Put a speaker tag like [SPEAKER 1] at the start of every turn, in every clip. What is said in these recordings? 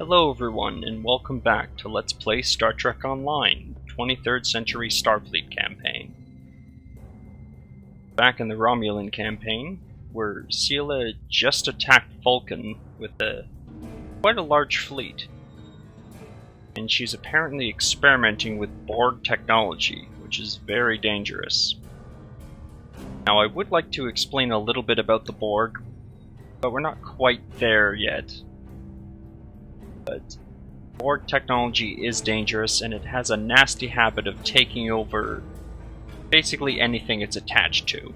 [SPEAKER 1] Hello everyone, and welcome back to Let's Play Star Trek Online, 23rd Century Starfleet campaign. Back in the Romulan campaign, where Sela just attacked Vulcan with quite a large fleet. And she's apparently experimenting with Borg technology, which is very dangerous. Now I would like to explain a little bit about the Borg, but we're not quite there yet. But Borg technology is dangerous, and it has a nasty habit of taking over basically anything it's attached to.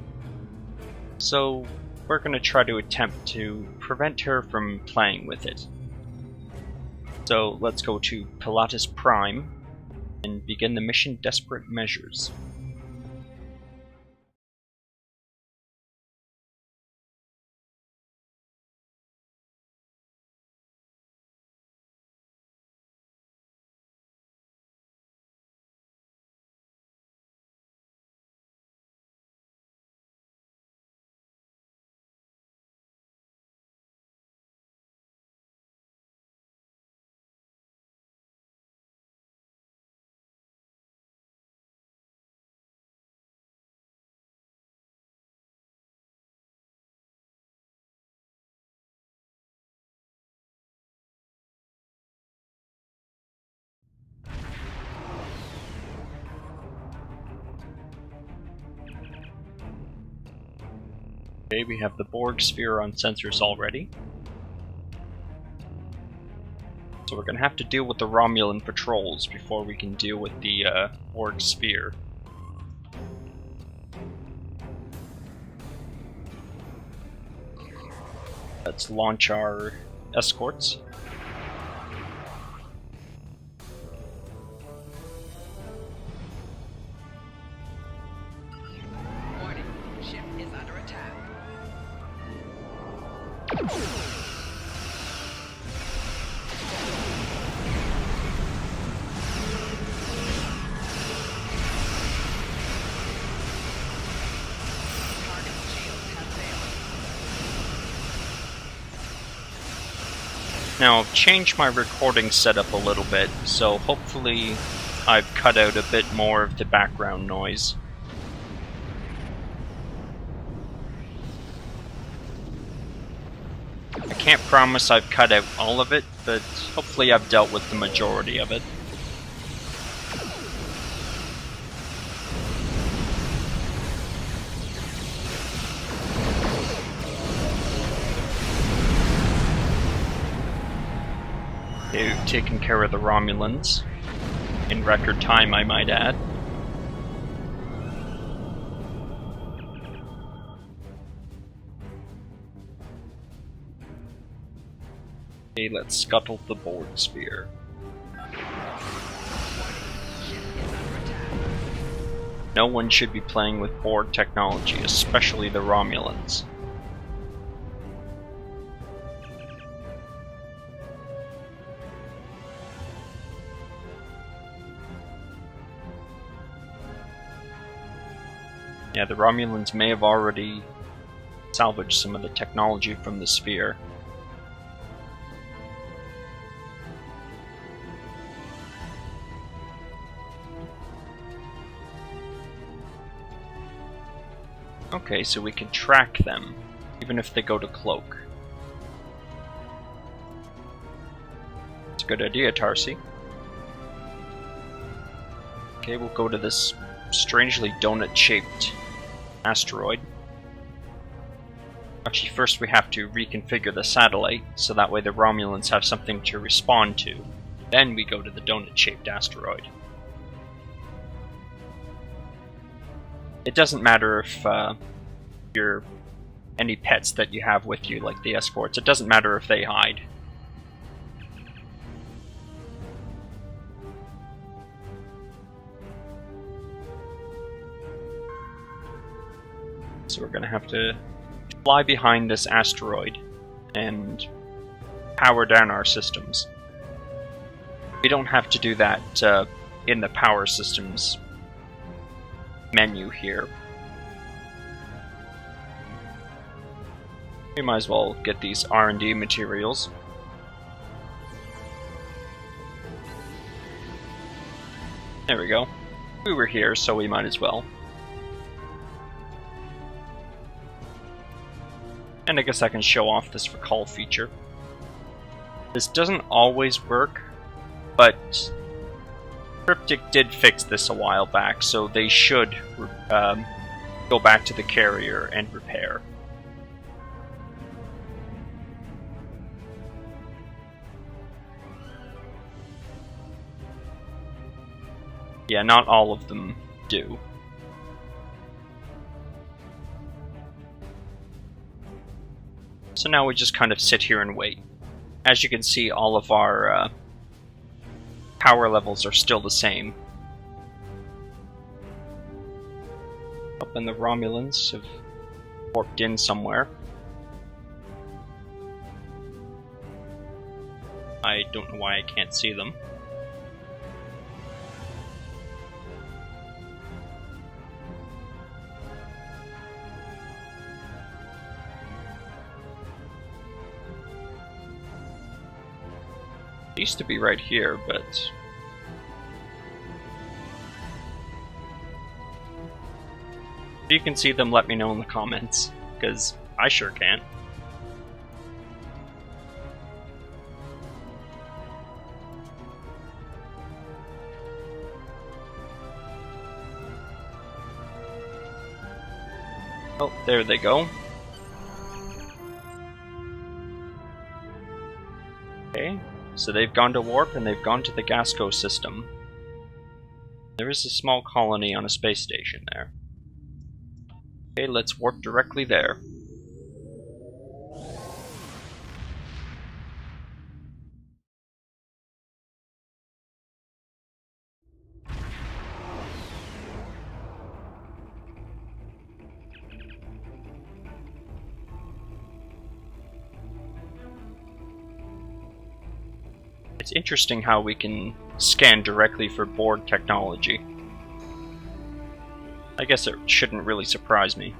[SPEAKER 1] So we're going to try to attempt to prevent her from playing with it. So let's go to Pilatus Prime and begin the mission Desperate Measures. Okay, we have the Borg sphere on sensors already. So we're going to have to deal with the Romulan patrols before we can deal with the Borg sphere. Let's launch our escorts. Now, I've changed my recording setup a little bit, so hopefully I've cut out a bit more of the background noise. I can't promise I've cut out all of it, but hopefully I've dealt with the majority of it. We've taken care of the Romulans, in record time I might add. Okay, let's scuttle the Borg sphere. No one should be playing with Borg technology, especially the Romulans. Yeah, the Romulans may have already salvaged some of the technology from the sphere. Okay, so we can track them, even if they go to cloak. It's a good idea, Tarsi. Okay, we'll go to this strangely donut-shaped asteroid. Actually, first we have to reconfigure the satellite, so that way the Romulans have something to respond to. Then we go to the donut-shaped asteroid. It doesn't matter if any pets that you have with you, like the escorts, it doesn't matter if they hide. So we're going to have to fly behind this asteroid and power down our systems. We don't have to do that in the power systems menu here. We might as well get these R&D materials. There we go. We were here, so we might as well. And I guess I can show off this recall feature. This doesn't always work, but Cryptic did fix this a while back, so they should go back to the carrier and repair. Yeah, not all of them do. So now we just kind of sit here and wait. As you can see, all of our power levels are still the same. Up and the Romulans have warped in somewhere. I don't know why I can't see them. It used to be right here, but if you can see them, let me know in the comments, because I sure can't. Oh, there they go. Okay. So they've gone to warp, and they've gone to the Gasco system. There is a small colony on a space station there. Okay, let's warp directly there. It's interesting how we can scan directly for Borg technology. I guess it shouldn't really surprise me.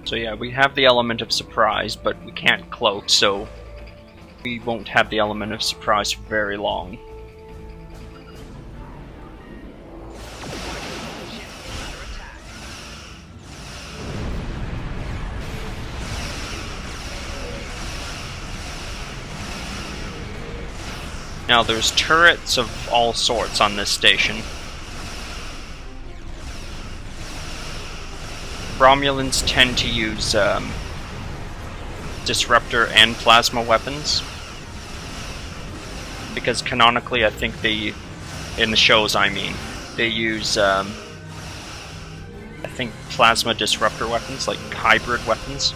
[SPEAKER 1] So yeah, we have the element of surprise, but we can't cloak, so we won't have the element of surprise for very long. Now, there's turrets of all sorts on this station. Romulans tend to use disruptor and plasma weapons. Because canonically, I think they, in the shows I mean, they use, I think, plasma disruptor weapons, like hybrid weapons.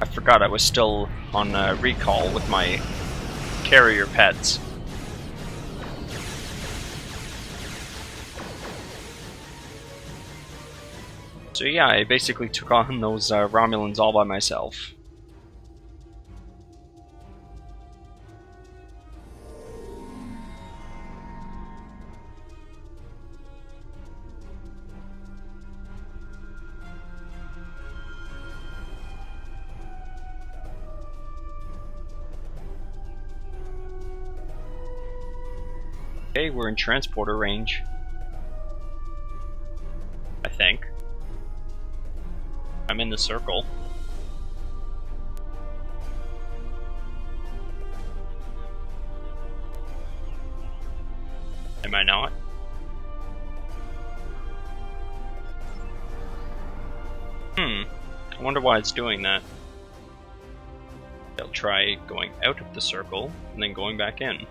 [SPEAKER 1] I forgot I was still on recall with my carrier pets. So yeah, I basically took on those Romulans all by myself. Okay, we're in transporter range. I think. I'm in the circle. Am I not? I wonder why it's doing that. They'll try going out of the circle and then going back in.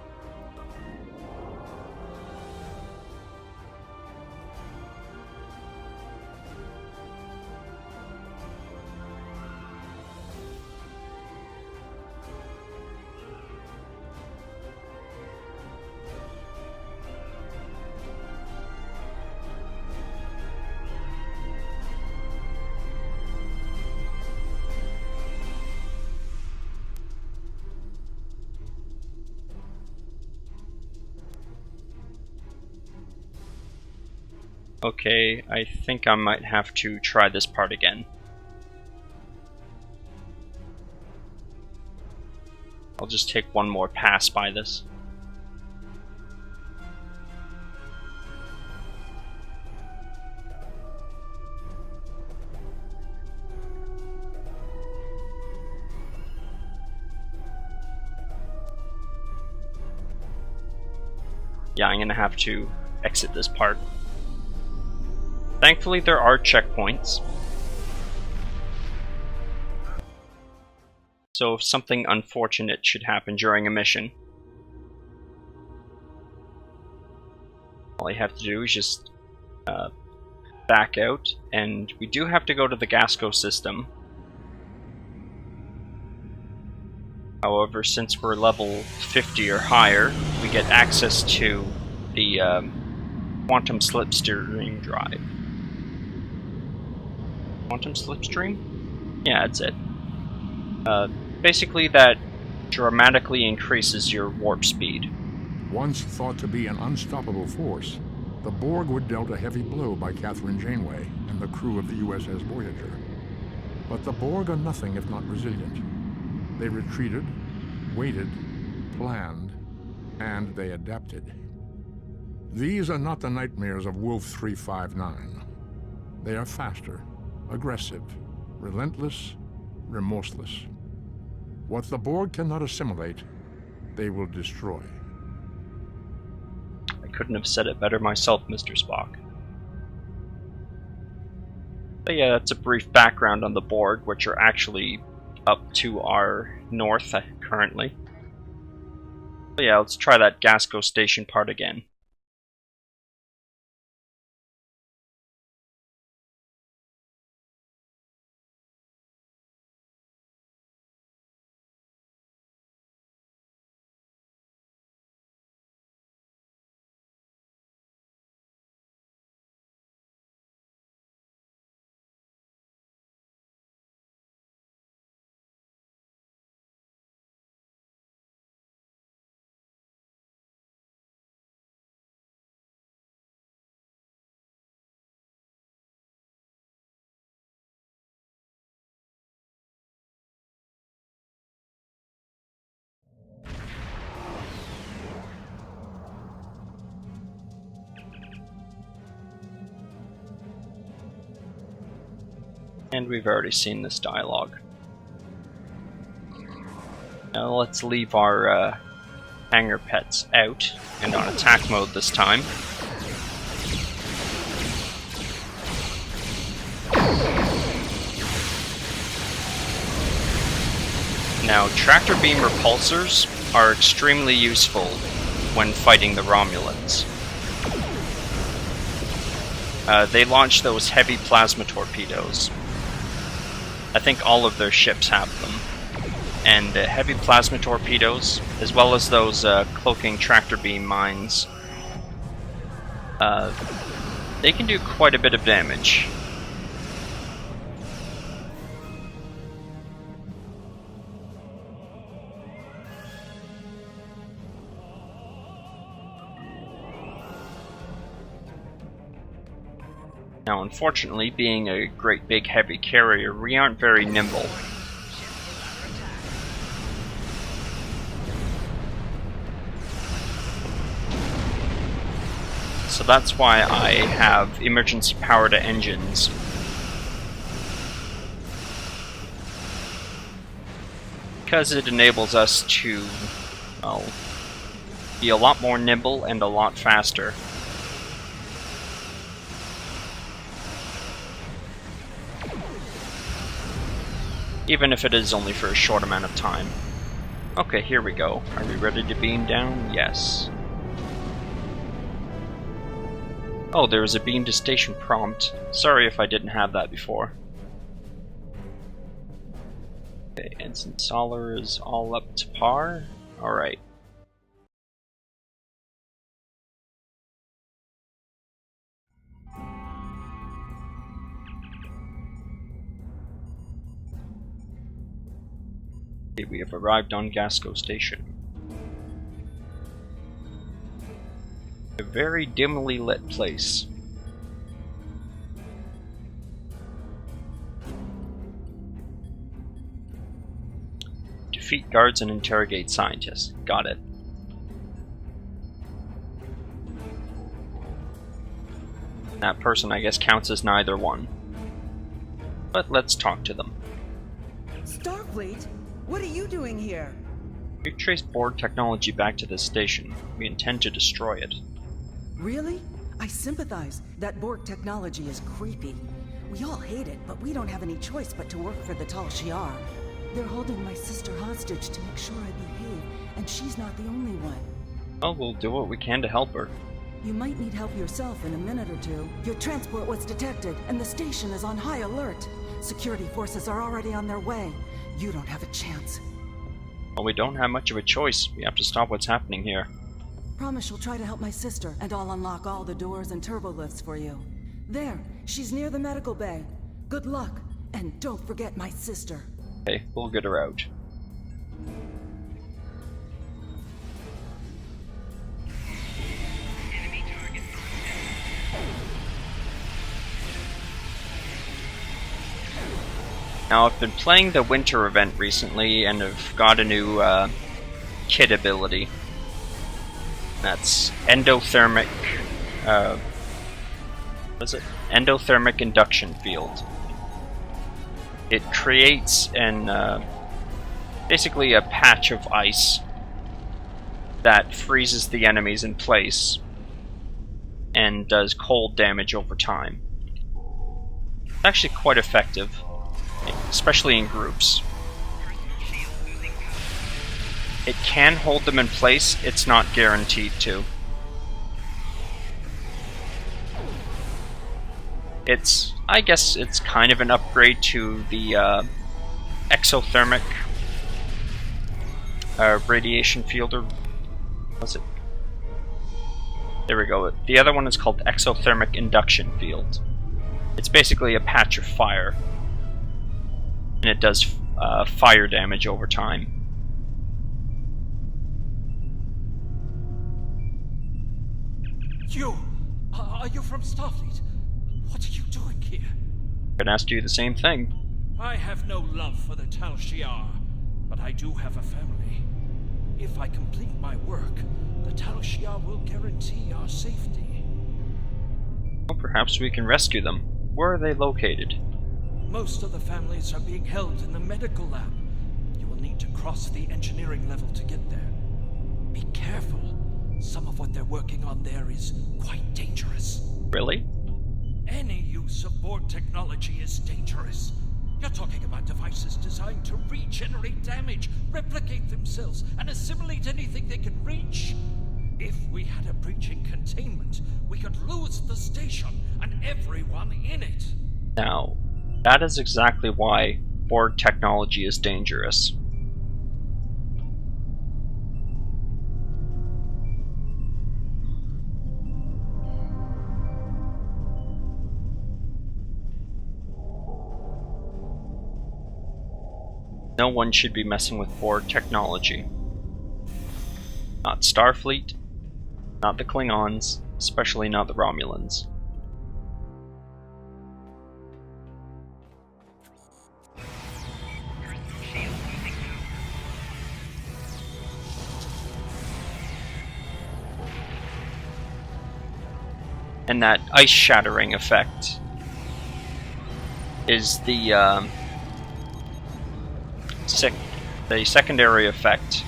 [SPEAKER 1] Okay, I think I might have to try this part again. I'll just take one more pass by this. Yeah, I'm gonna have to exit this part. Thankfully, there are checkpoints. So if something unfortunate should happen during a mission, all you have to do is just back out, and we do have to go to the Gasco system. However, since we're level 50 or higher, we get access to the quantum slipstream drive. Quantum slipstream? Yeah, that's it. Basically, that dramatically increases your warp speed.
[SPEAKER 2] Once thought to be an unstoppable force, the Borg were dealt a heavy blow by Catherine Janeway and the crew of the USS Voyager. But the Borg are nothing if not resilient. They retreated, waited, planned, and they adapted. These are not the nightmares of Wolf 359. They are faster, aggressive, relentless, remorseless. What the Borg cannot assimilate, they will destroy.
[SPEAKER 1] I couldn't have said it better myself, Mr. Spock. But yeah, that's a brief background on the Borg, which are actually up to our north currently. But yeah, let's try that Gasco station part again. And we've already seen this dialogue. Now let's leave our hangar pets out and on attack mode this time. Now, tractor beam repulsors are extremely useful when fighting the Romulans. They launch those heavy plasma torpedoes. I think all of their ships have them. And heavy plasma torpedoes, as well as those cloaking tractor beam mines, they can do quite a bit of damage. Now, unfortunately, being a great big heavy carrier, we aren't very nimble. So that's why I have emergency power to engines. Because it enables us to, well, be a lot more nimble and a lot faster. even if it is only for a short amount of time. Okay, here we go. Are we ready to beam down? Yes. Oh, there is a beam to station prompt. Sorry if I didn't have that before. Okay, Ensign Solar is all up to par. Alright. Okay, we have arrived on Gasco Station. A very dimly lit place. Defeat guards and interrogate scientists. Got it. That person, I guess, counts as neither one. But let's talk to them.
[SPEAKER 3] Starfleet? What are you doing here?
[SPEAKER 1] We've traced Borg technology back to this station. We intend to destroy it.
[SPEAKER 3] Really? I sympathize. That Borg technology is creepy. We all hate it, but we don't have any choice but to work for the Tal Shiar. They're holding my sister hostage to make sure I behave, and she's not the only one.
[SPEAKER 1] Well, we'll do what we can to help her.
[SPEAKER 3] You might need help yourself in a minute or two. Your transport was detected, and the station is on high alert. Security forces are already on their way. You don't have a chance.
[SPEAKER 1] Well, we don't have much of a choice. We have to stop what's happening here.
[SPEAKER 3] Promise you'll try to help my sister, and I'll unlock all the doors and turbo lifts for you. There, she's near the medical bay. Good luck, and don't forget my sister.
[SPEAKER 1] Okay, we'll get her out. Now, I've been playing the winter event recently and have got a new kit ability. That's endothermic. What is it? Endothermic induction field. It creates an basically a patch of ice that freezes the enemies in place and does cold damage over time. It's actually quite effective, especially in groups. It can hold them in place, it's not guaranteed to. I guess it's kind of an upgrade to the exothermic radiation field, or what's it? There we go. The other one is called exothermic induction field. It's basically a patch of fire, and it does fire damage over time.
[SPEAKER 4] Are you from Starfleet? What are you doing here?
[SPEAKER 1] I'd ask you the same thing.
[SPEAKER 4] I have no love for the Tal Shiar, but I do have a family. If I complete my work, the Tal Shiar will guarantee our safety.
[SPEAKER 1] Well, perhaps we can rescue them. Where are they located?
[SPEAKER 4] Most of the families are being held in the medical lab. You will need to cross the engineering level to get there. Be careful. Some of what they're working on there is quite dangerous.
[SPEAKER 1] Really?
[SPEAKER 4] Any use of Borg technology is dangerous. You're talking about devices designed to regenerate damage, replicate themselves, and assimilate anything they can reach. If we had a breach in containment, we could lose the station and everyone in it.
[SPEAKER 1] Now, that is exactly why Borg technology is dangerous. No one should be messing with Borg technology. Not Starfleet, not the Klingons, especially not the Romulans. And that ice shattering effect is the secondary effect.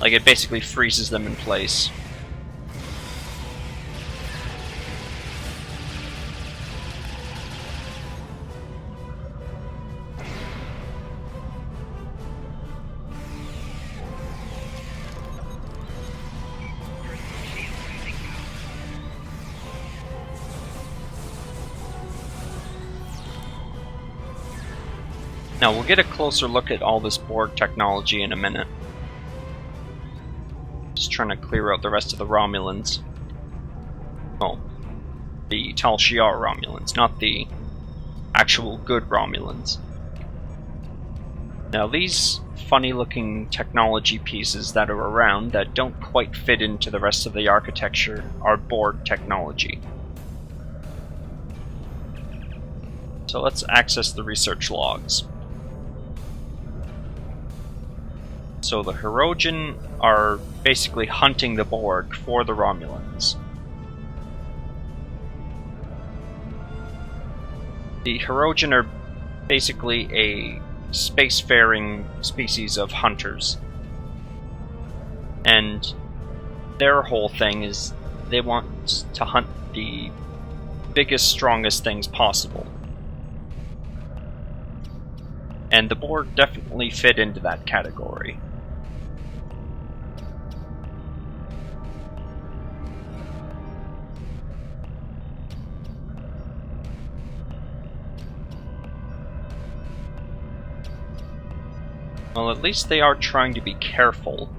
[SPEAKER 1] Like, it basically freezes them in place. Now we'll get a closer look at all this Borg technology in a minute. Just trying to clear out the rest of the Romulans. Oh, the Tal Shiar Romulans, not the actual good Romulans. Now these funny looking technology pieces that are around that don't quite fit into the rest of the architecture are Borg technology. So let's access the research logs. So the Hirogen are basically hunting the Borg for the Romulans. The Hirogen are basically a spacefaring species of hunters. And their whole thing is they want to hunt the biggest, strongest things possible. And the Borg definitely fit into that category. Well, at least they are trying to be careful.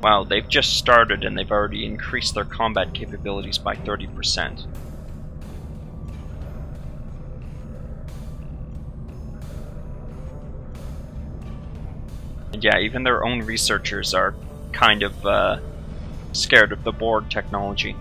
[SPEAKER 1] Wow, they've just started and they've already increased their combat capabilities by 30%. And yeah, even their own researchers are kind of scared of the Borg technology.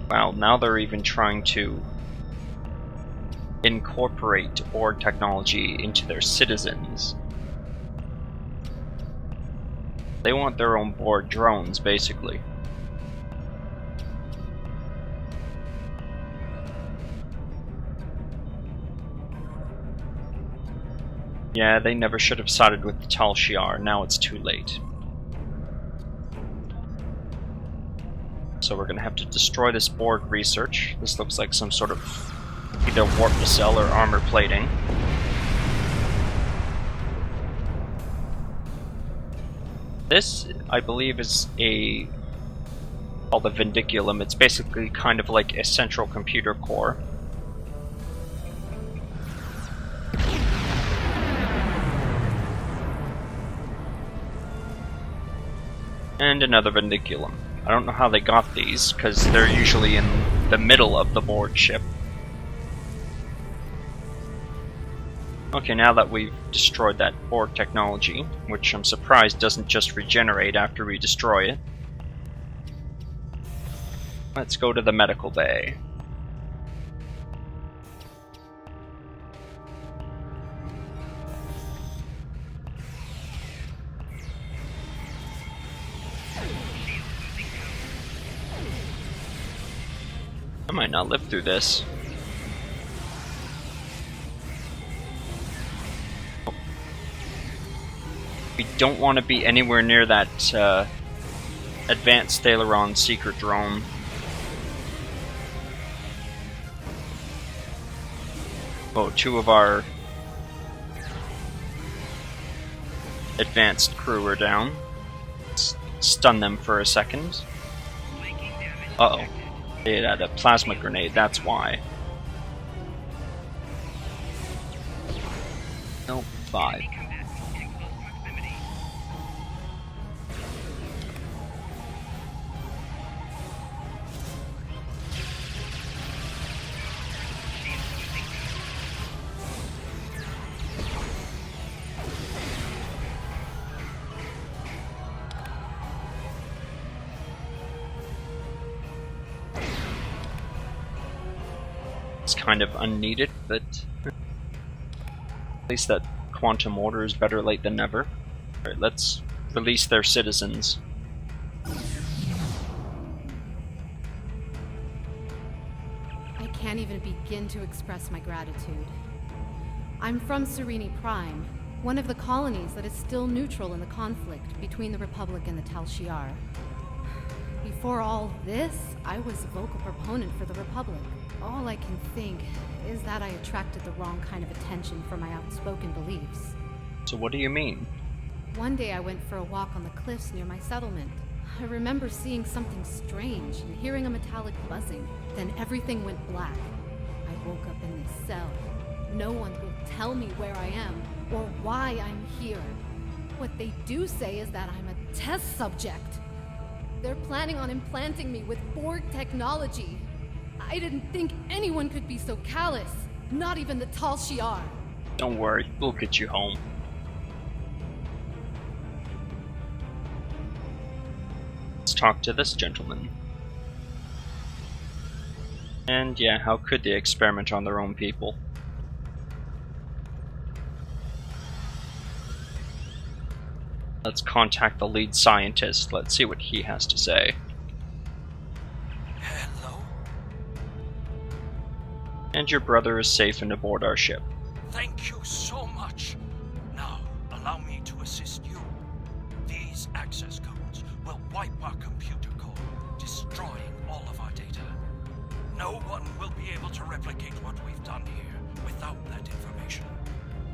[SPEAKER 1] Wow, now they're even trying to incorporate Borg technology into their citizens. They want their own Borg drones, basically. Yeah, they never should have sided with the Tal Shiar, now it's too late. So we're gonna have to destroy this Borg research. This looks like some sort of either warp nacelle or armor plating. This, I believe, is called a Vindiculum. It's basically kind of like a central computer core. And another Vindiculum. I don't know how they got these, because they're usually in the middle of the Borg ship. Okay, now that we've destroyed that Borg technology, which I'm surprised doesn't just regenerate after we destroy it, let's go to the medical bay. I might not live through this. We don't want to be anywhere near that advanced Thalaron secret drone. Oh, two of our advanced crew are down. Let's stun them for a second. Uh-oh. They had a plasma grenade, that's why. Nope, 5. Kind of unneeded, but at least that quantum order is better late than never. Alright, let's release their citizens.
[SPEAKER 5] can't even begin to express my gratitude. I'm from Serene Prime, one of the colonies that is still neutral in the conflict between the Republic and the Tal Shiar. Before all this, I was a vocal proponent for the Republic. All I can think is that I attracted the wrong kind of attention for my outspoken beliefs.
[SPEAKER 1] So what do you mean?
[SPEAKER 5] One day I went for a walk on the cliffs near my settlement. I remember seeing something strange and hearing a metallic buzzing. Then everything went black. I woke up in this cell. No one will tell me where I am or why I'm here. What they do say is that I'm a test subject. They're planning on implanting me with Borg technology. I didn't think anyone could be so callous. Not even the Tal Shiar.
[SPEAKER 1] Don't worry, we'll get you home. Let's talk to this gentleman. And yeah, how could they experiment on their own people? Let's contact the lead scientist. Let's see what he has to say.
[SPEAKER 4] Hello?
[SPEAKER 1] And your brother is safe and aboard our ship.
[SPEAKER 4] Thank you so much. Now, allow me to assist you. These access codes will wipe our computer core, destroying all of our data. No one will be able to replicate what we've done here without that information.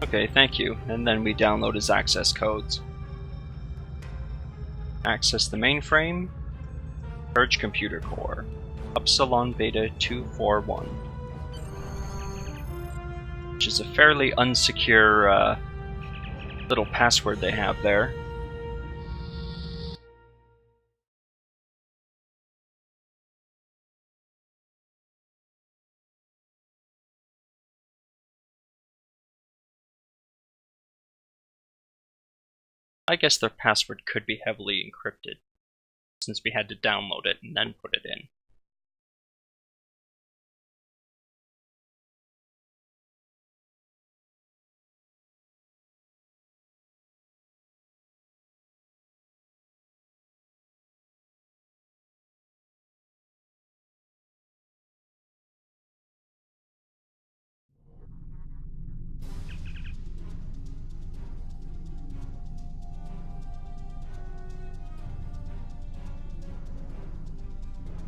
[SPEAKER 1] Okay, thank you. And then we download his access codes. Access the mainframe. Purge computer core. Upsilon Beta 241. Which is a fairly unsecure little password they have there. I guess their password could be heavily encrypted, since we had to download it and then put it in.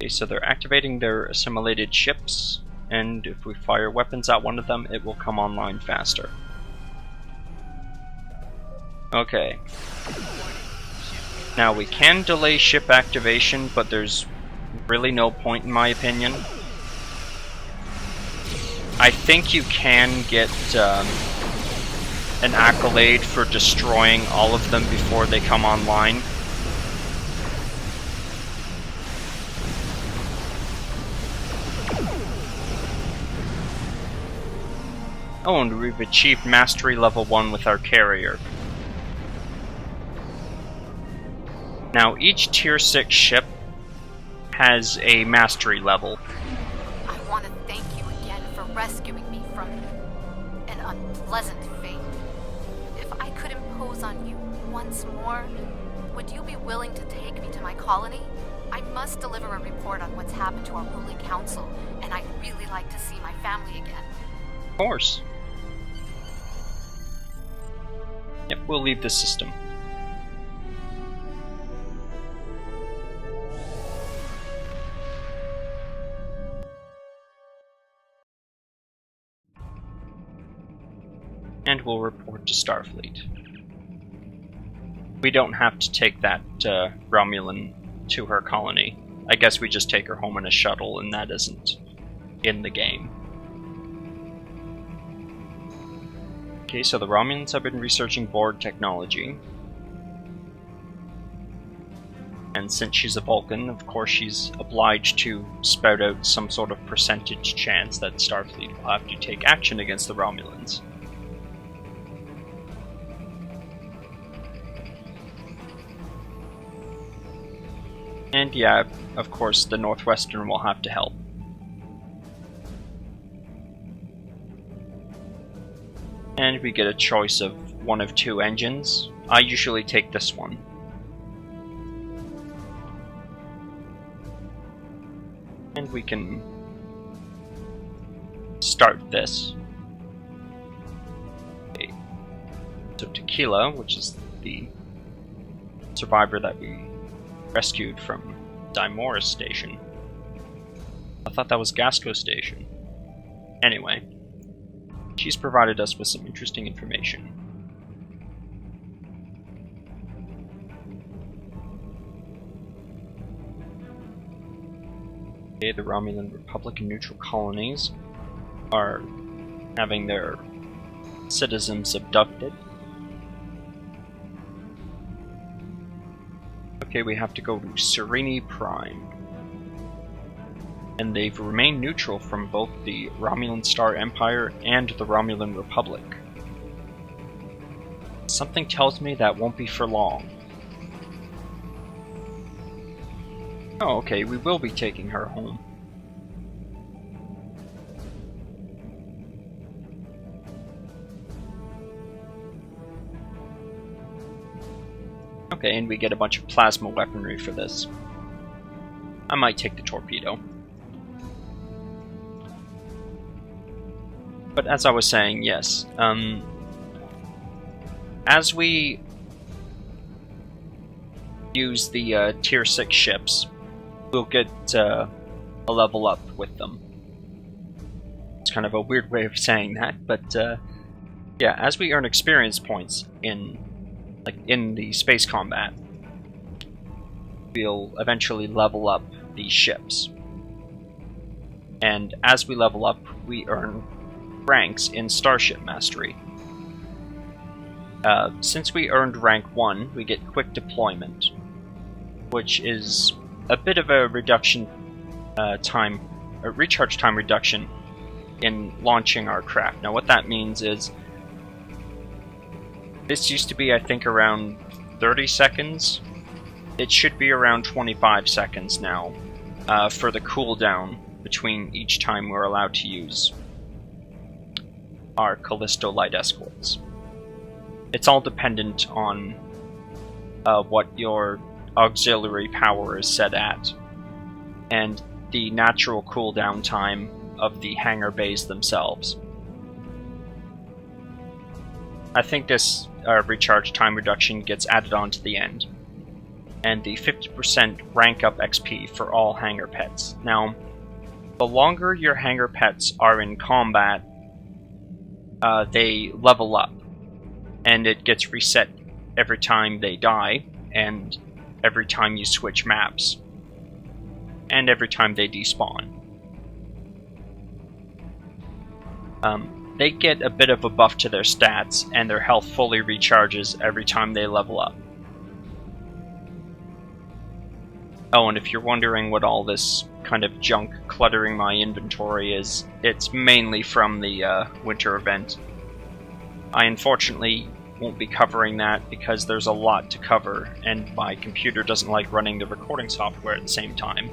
[SPEAKER 1] Okay, so they're activating their assimilated ships, and if we fire weapons at one of them, it will come online faster. Okay. Now we can delay ship activation, but there's really no point in my opinion. I think you can get an accolade for destroying all of them before they come online. Oh, and we've achieved Mastery Level 1 with our carrier. Now, each Tier 6 ship has a Mastery level.
[SPEAKER 5] I want to thank you again for rescuing me from an unpleasant fate. If I could impose on you once more, would you be willing to take me to my colony? I must deliver a report on what's happened to our ruling council, and I'd really like to see my family again.
[SPEAKER 1] Of course. Yep, we'll leave the system. And we'll report to Starfleet. We don't have to take that Romulan to her colony. I guess we just take her home in a shuttle, and that isn't in the game. Okay, so the Romulans have been researching Borg technology. And since she's a Vulcan, of course she's obliged to spout out some sort of percentage chance that Starfleet will have to take action against the Romulans. And yeah, of course the Northwestern will have to help. And we get a choice of one of two engines. I usually take this one. And we can start this. Okay. So Tequila, which is the survivor that we rescued from Dimoris Station. I thought that was Gasco Station. Anyway, she's provided us with some interesting information. Okay, the Romulan Republic and neutral colonies are having their citizens abducted. Okay, we have to go to Sereni Prime. And they've remained neutral from both the Romulan Star Empire and the Romulan Republic. Something tells me that won't be for long. Oh, okay, we will be taking her home. Okay, and we get a bunch of plasma weaponry for this. I might take the torpedo. But as I was saying, yes, as we use the Tier 6 ships, we'll get a level up with them. It's kind of a weird way of saying that, but yeah, as we earn experience points in the space combat, we'll eventually level up these ships. And as we level up, we earn ranks in Starship Mastery. Since we earned rank 1, we get Quick Deployment, which is a bit of a reduction recharge time reduction in launching our craft. Now what that means is, this used to be, I think, around 30 seconds. It should be around 25 seconds now for the cooldown between each time we're allowed to use our Callisto Light Escorts. It's all dependent on what your auxiliary power is set at, and the natural cooldown time of the hangar bays themselves. I think this recharge time reduction gets added on to the end, and the 50% rank up XP for all hangar pets. Now, the longer your hangar pets are in combat, they level up, and it gets reset every time they die, and every time you switch maps, and every time they despawn. They get a bit of a buff to their stats, and their health fully recharges every time they level up. Oh, and if you're wondering what all this kind of junk cluttering my inventory is, it's mainly from the winter event. I unfortunately won't be covering that because there's a lot to cover, and my computer doesn't like running the recording software at the same time.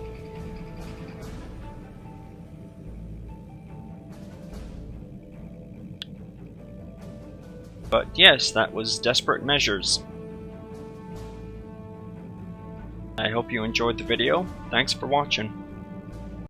[SPEAKER 1] But yes, that was Desperate Measures. I hope you enjoyed the video. Thanks for watching.